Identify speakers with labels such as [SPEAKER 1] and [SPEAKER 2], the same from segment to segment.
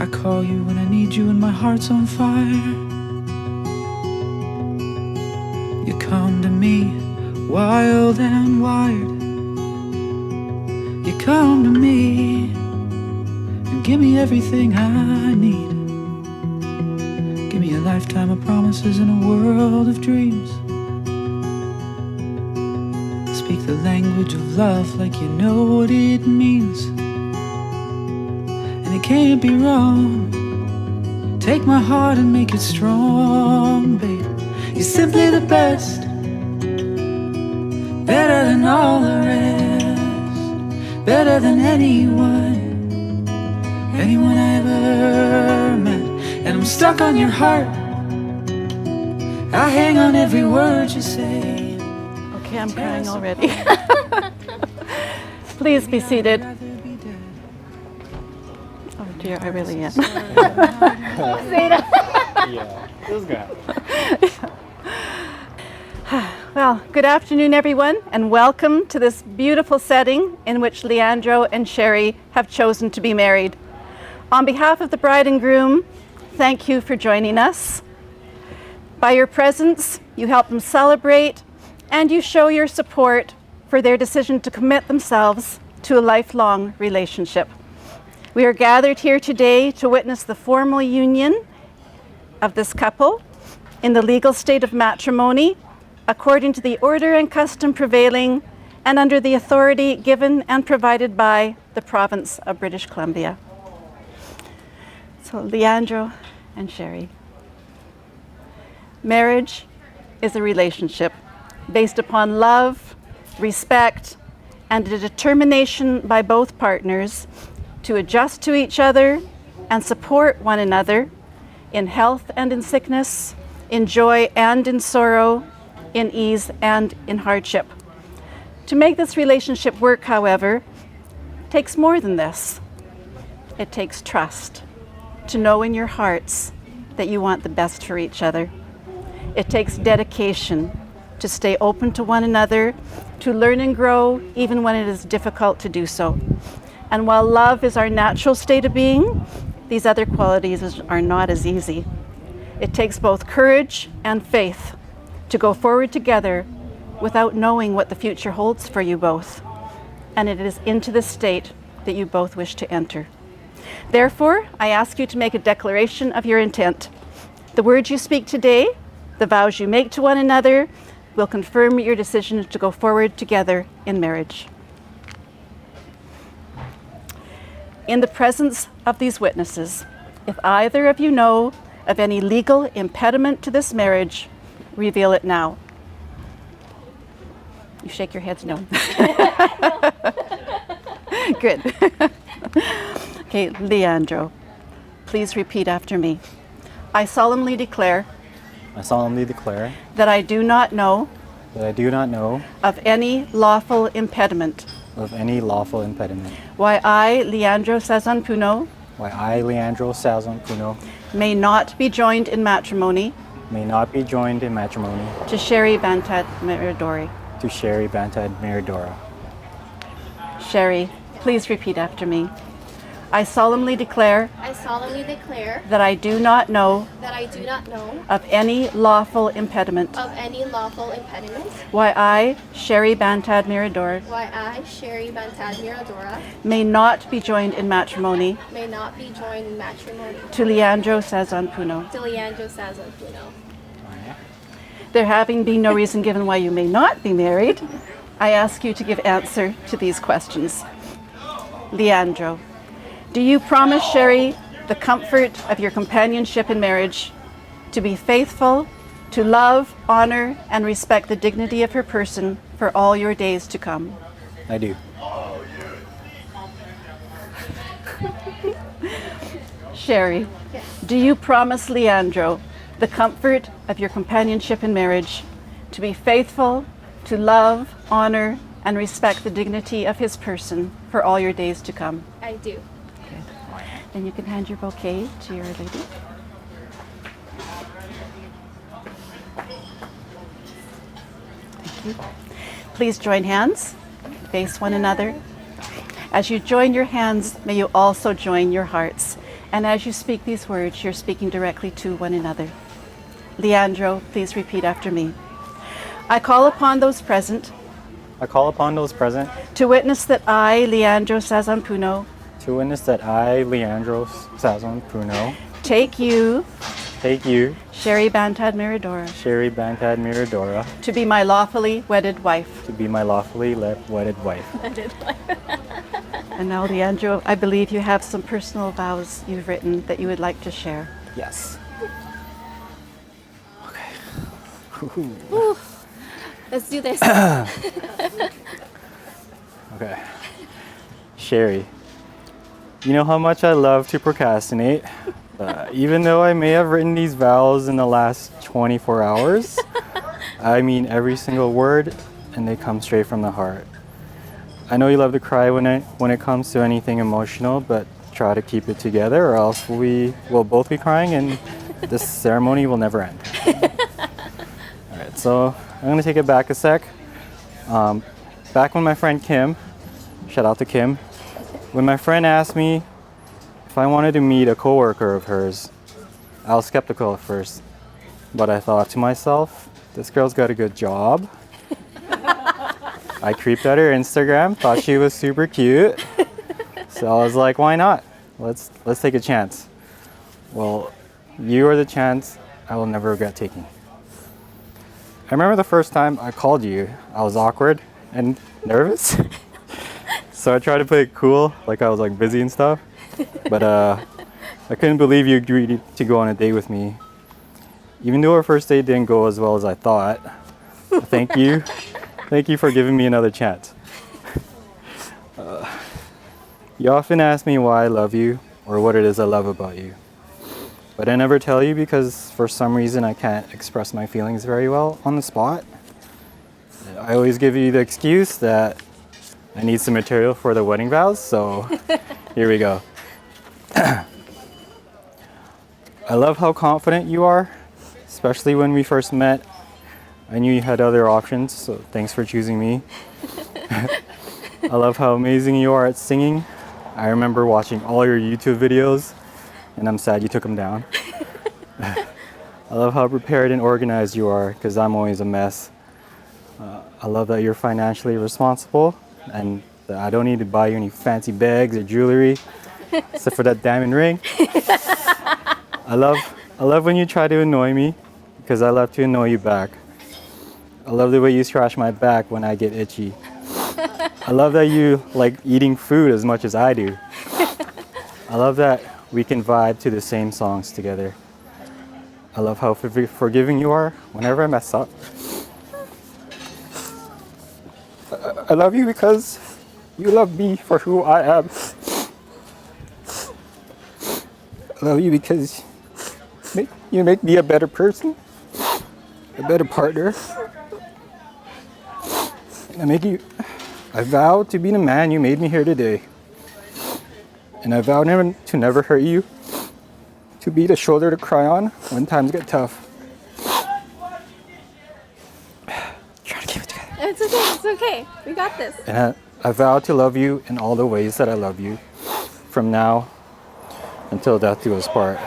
[SPEAKER 1] I call you when I need you and my heart's on fire. You come to me wild and wired. You come to me and give me everything I need. Give me a lifetime of promises and a world of dreams. Speak the language of love like you know what it means. And it can't be wrong. Take my heart and make it strong, babe. You're simply the best, better than all the rest, better than anyone I ever met. And I'm stuck on your heart, I hang on every word you say.
[SPEAKER 2] Okay, I'm crying already. Please be seated. Oh dear, I really am.
[SPEAKER 3] Yeah, it was good.
[SPEAKER 2] Well, good afternoon everyone, and welcome to this beautiful setting in which Leandro and Sherry have chosen to be married. On behalf of the bride and groom, thank you for joining us. By your presence, you help them celebrate and you show your support for their decision to commit themselves to a lifelong relationship. We are gathered here today to witness the formal union of this couple in the legal state of matrimony, according to the order and custom prevailing and under the authority given and provided by the province of British Columbia. So, Leandro and Sherry. Marriage is a relationship based upon love, respect, and a determination by both partners to adjust to each other and support one another in health and in sickness, in joy and in sorrow, in ease and in hardship. To make this relationship work, however, takes more than this. It takes trust, to know in your hearts that you want the best for each other. It takes dedication to stay open to one another, to learn and grow even when it is difficult to do so. And while love is our natural state of being, these other qualities are not as easy. It takes both courage and faith to go forward together without knowing what the future holds for you both. And it is into this state that you both wish to enter. Therefore, I ask you to make a declaration of your intent. The words you speak today, the vows you make to one another, will confirm your decision to go forward together in marriage. In the presence of these witnesses, if either of you know of any legal impediment to this marriage, reveal it now. You shake your heads no. Good. Okay, Leandro, please repeat after me. I solemnly declare
[SPEAKER 3] that
[SPEAKER 2] I do not know
[SPEAKER 3] I do not know
[SPEAKER 2] of any lawful impediment
[SPEAKER 3] of any lawful impediment
[SPEAKER 2] why I, Leandro Sazon Puno,
[SPEAKER 3] why I, Leandro Sazon Puno,
[SPEAKER 2] may not be joined in matrimony
[SPEAKER 3] may not be joined in matrimony
[SPEAKER 2] to Sherry Bantad Meridori.
[SPEAKER 3] to Sherry Bantad Meridora.
[SPEAKER 2] Sherry, please repeat after me. I solemnly declare that I do not know of any lawful impediment why I, Sherry Bantad Mirador, may not be joined in matrimony to Leandro Sazon Puno. There having been no reason given why you may not be married, I ask you to give answer to these questions. Leandro, do you promise Sherry the comfort of your companionship in marriage, to be faithful, to love, honor, and respect the dignity of her person for all your days to come?
[SPEAKER 3] I do.
[SPEAKER 2] Sherry, do you promise Leandro the comfort of your companionship in marriage, to be faithful, to love, honor, and respect the dignity of his person for all your days to come?
[SPEAKER 4] I do.
[SPEAKER 2] Then you can hand your bouquet to your lady. Thank you. Please join hands, face one another. As you join your hands, may you also join your hearts And as you speak these words, you're speaking directly to one another. Leandro, please repeat after me. I call upon those present
[SPEAKER 3] I call upon those present
[SPEAKER 2] to witness that I, Leandro Sazanpuno,
[SPEAKER 3] to witness that I, Leandro Sazon Puno,
[SPEAKER 2] take you,
[SPEAKER 3] take you,
[SPEAKER 2] Sherry Bantad Miradora,
[SPEAKER 3] Sherry Bantad Miradora,
[SPEAKER 2] to be my lawfully wedded wife.
[SPEAKER 3] to be my lawfully wedded wife.
[SPEAKER 2] And now, Leandro, I believe you have some personal vows you've written that you would like to share.
[SPEAKER 3] Yes.
[SPEAKER 4] Ooh, let's do this.
[SPEAKER 3] Okay. Sherry, you know how much I love to procrastinate. Even though I may have written these vows in the last 24 hours, I mean every single word, and they come straight from the heart. I know you love to cry when it comes to anything emotional, but try to keep it together, or else we will both be crying, and this ceremony will never end. All right, so I'm gonna take it back a sec. Back when my friend Kim, shout out to Kim, when my friend asked me if I wanted to meet a coworker of hers, I was skeptical at first, but I thought to myself, this girl's got a good job. I creeped at her Instagram, thought she was super cute, so I was like, why not? Let's take a chance. Well, you are the chance I will never regret taking. I remember the first time I called you, I was awkward and nervous. So I tried to play it cool, like I was like busy and stuff. But I couldn't believe you agreed to go on a date with me. Even though our first date didn't go as well as I thought. Thank you. Thank you for giving me another chance. You often ask me why I love you or what it is I love about you. But I never tell you because for some reason I can't express my feelings very well on the spot. I always give you the excuse that I need some material for the wedding vows, so here we go. I love how confident you are, especially when we first met. I knew you had other options, so thanks for choosing me. I love how amazing you are at singing. I remember watching all your YouTube videos, and I'm sad you took them down. I love how prepared and organized you are, because I'm always a mess. I love that you're financially responsible, and that I don't need to buy you any fancy bags or jewelry, except for that diamond ring. I love when you try to annoy me, because I love to annoy you back. I love the way you scratch my back when I get itchy. I love that you like eating food as much as I do. I love that we can vibe to the same songs together. I love how forgiving you are whenever I mess up. I love you because you love me for who I am. I love you because you make me a better person, a better partner. I vow to be the man you made me here today. And I vow to never hurt you, to be the shoulder to cry on when times get tough. Try to keep it together.
[SPEAKER 4] It's okay. We got this.
[SPEAKER 3] And I vow to love you in all the ways that I love you, from now until death do us part.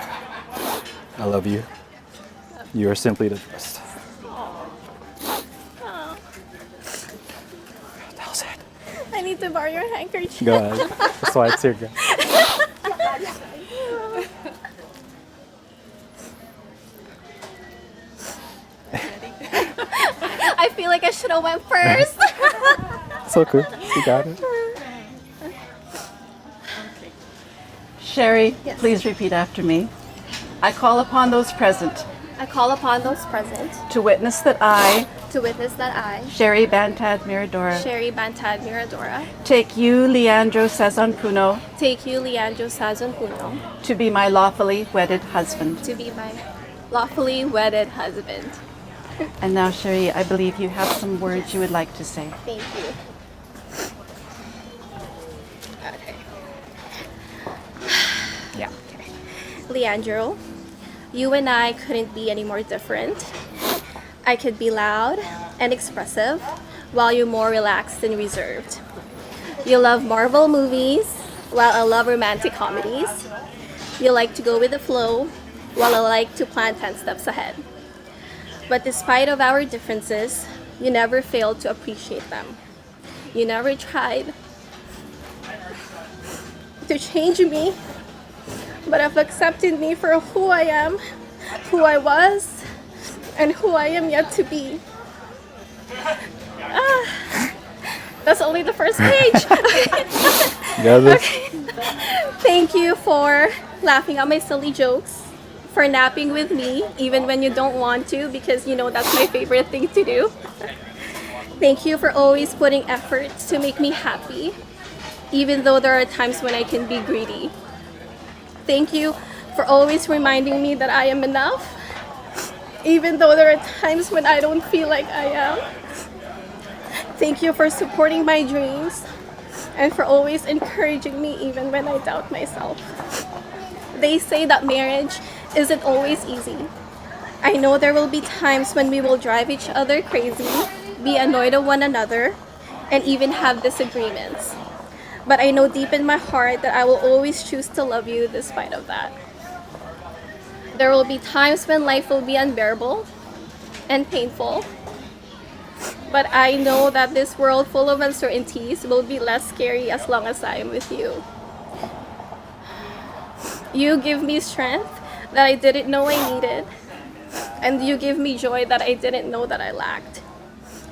[SPEAKER 3] I love you. You are simply the best. That was it.
[SPEAKER 4] I need to borrow your handkerchief.
[SPEAKER 3] Go ahead. That's why it's here.
[SPEAKER 4] I feel like I should have went first.
[SPEAKER 3] So cool. You got it.
[SPEAKER 2] Sherry,
[SPEAKER 4] Yes.
[SPEAKER 2] please repeat after me. I call upon those present
[SPEAKER 4] I call upon those present
[SPEAKER 2] to witness that I,
[SPEAKER 4] to witness that I,
[SPEAKER 2] Sherry Bantad Miradora,
[SPEAKER 4] Sherry Bantad Miradora,
[SPEAKER 2] take you, Leandro Sazanpuno,
[SPEAKER 4] take you, Leandro Sazon Puno,
[SPEAKER 2] to be my lawfully wedded husband.
[SPEAKER 4] to be my lawfully wedded husband.
[SPEAKER 2] And now, Sherry, I believe you have some words you would like to say.
[SPEAKER 4] Thank you. Okay.
[SPEAKER 2] Yeah.
[SPEAKER 4] Leandro, you and I couldn't be any more different. I could be loud and expressive, while you're more relaxed and reserved. You love Marvel movies, while I love romantic comedies. You like to go with the flow, while I like to plan 10 steps ahead. But despite of our differences, you never failed to appreciate them. You never tried to change me, but have accepted me for who I am, who I was, and who I am yet to be. That's only the first page.
[SPEAKER 3] Got this?
[SPEAKER 4] Thank you for laughing at my silly jokes, for napping with me even when you don't want to, because you know that's my favorite thing to do. Thank you for always putting effort to make me happy, even though there are times when I can be greedy. Thank you for always reminding me that I am enough, even though there are times when I don't feel like I am. Thank you for supporting my dreams and for always encouraging me even when I doubt myself. They say that marriage isn't always easy. I know there will be times when we will drive each other crazy, be annoyed at one another, and even have disagreements. But I know deep in my heart that I will always choose to love you despite of that. There will be times when life will be unbearable and painful, but I know that this world full of uncertainties will be less scary as long as I am with you. You give me strength that I didn't know I needed, and you give me joy that I didn't know that I lacked.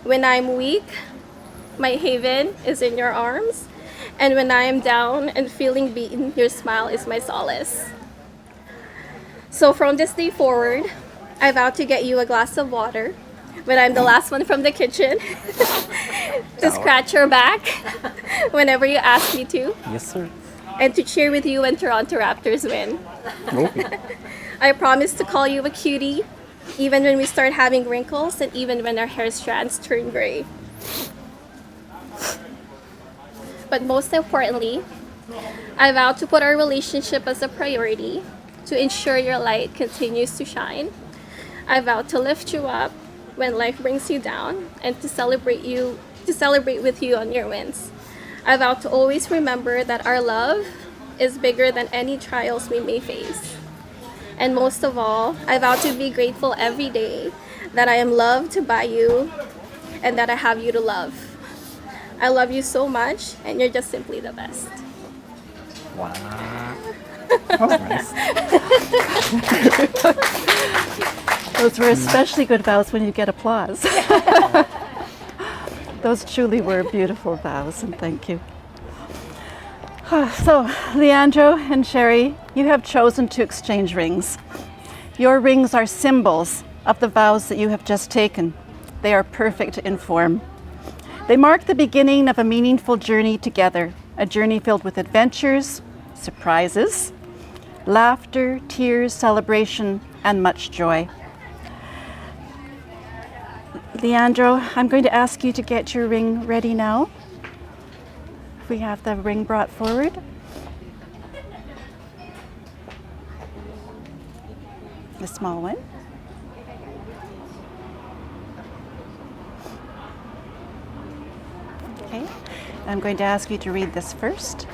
[SPEAKER 4] When I'm weak, my haven is in your arms, and when I am down and feeling beaten, your smile is my solace. So from this day forward, I vow to get you a glass of water when I'm the last one from the kitchen, to scratch your back whenever you ask me to,
[SPEAKER 3] Yes, sir.
[SPEAKER 4] and to cheer with you when Toronto Raptors win.
[SPEAKER 3] Okay.
[SPEAKER 4] I promise to call you a cutie, even when we start having wrinkles and even when our hair strands turn gray. But most importantly, I vow to put our relationship as a priority, to ensure your light continues to shine. I vow to lift you up when life brings you down, and to celebrate with you on your wins. I vow to always remember that our love is bigger than any trials we may face. And most of all, I vow to be grateful every day that I am loved by you and that I have you to love. I love you so much, and you're just simply the best.
[SPEAKER 3] Wow. That was nice.
[SPEAKER 2] Those were especially good vows when you get applause. Those truly were beautiful vows, and thank you. So, Leandro and Sherry, you have chosen to exchange rings. Your rings are symbols of the vows that you have just taken. They are perfect in form. They mark the beginning of a meaningful journey together, a journey filled with adventures, surprises, laughter, tears, celebration, and much joy. Leandro, I'm going to ask you to get your ring ready now. If we have the ring brought forward. The small one. Okay. I'm going to ask you to read this first,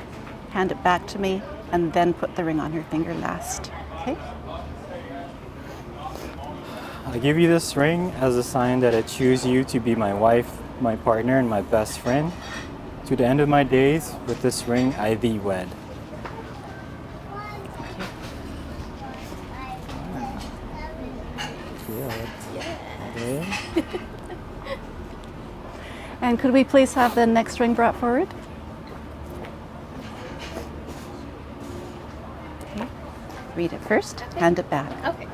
[SPEAKER 2] hand it back to me, and then put the ring on her finger last. Okay?
[SPEAKER 3] I give you this ring as a sign that I choose you to be my wife, my partner, and my best friend. To the end of my days, with this ring I thee wed. Okay.
[SPEAKER 2] And could we please have the next ring brought forward? Okay. Read it first, hand it back.
[SPEAKER 4] Okay.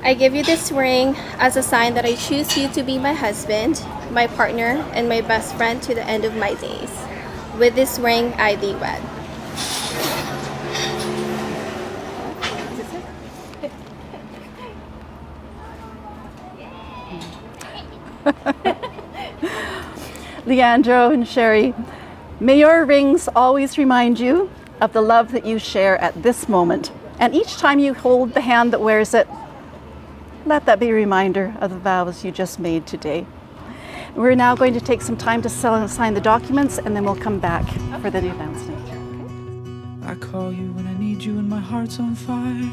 [SPEAKER 4] I give you this ring as a sign that I choose you to be my husband, my partner, and my best friend to the end of my days. With this ring, I thee wed.
[SPEAKER 2] Leandro and Sherry, may your rings always remind you of the love that you share at this moment. And each time you hold the hand that wears it, let that be a reminder of the vows you just made today. We're now going to take some time to sign the documents, and then we'll come back for the announcement.
[SPEAKER 1] I call you when I need you and my heart's on fire.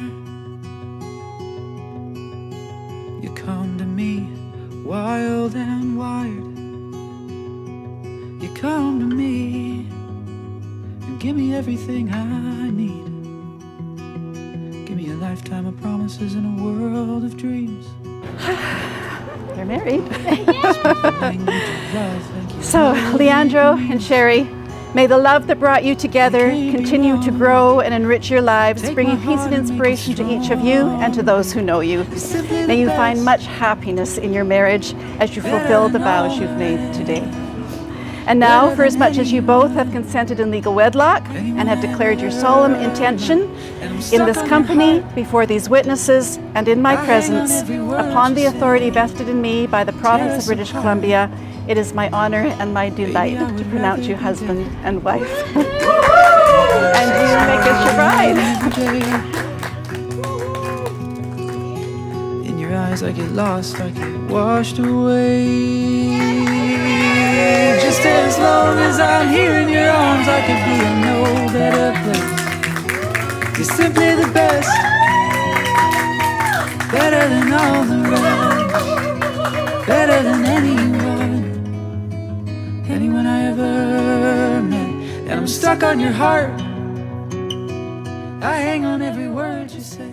[SPEAKER 1] You come to me, wild and wired. You come to me and give me everything I need. Give me a lifetime of promises and a world of dreams.
[SPEAKER 2] They're married.
[SPEAKER 1] Language of love, thank you.
[SPEAKER 2] So, Leandro and Sherry, may the love that brought you together continue to grow and enrich your lives, bringing peace and inspiration to each of you and to those who know you. May you find much happiness in your marriage as you fulfill the vows you've made today. And now, for as much as you both have consented in legal wedlock and have declared your solemn intention in this company, before these witnesses, and in my presence, upon the authority vested in me by the province of British Columbia, it is my honor and my delight to pronounce you husband and wife. And you make us your bride.
[SPEAKER 1] In your eyes I get lost, I get washed away. Just as long as I'm here in your arms, I could be in no better place. You're simply the best, better than all the rest, better than anyone I ever met. And I'm stuck on your heart, I hang on every word you say.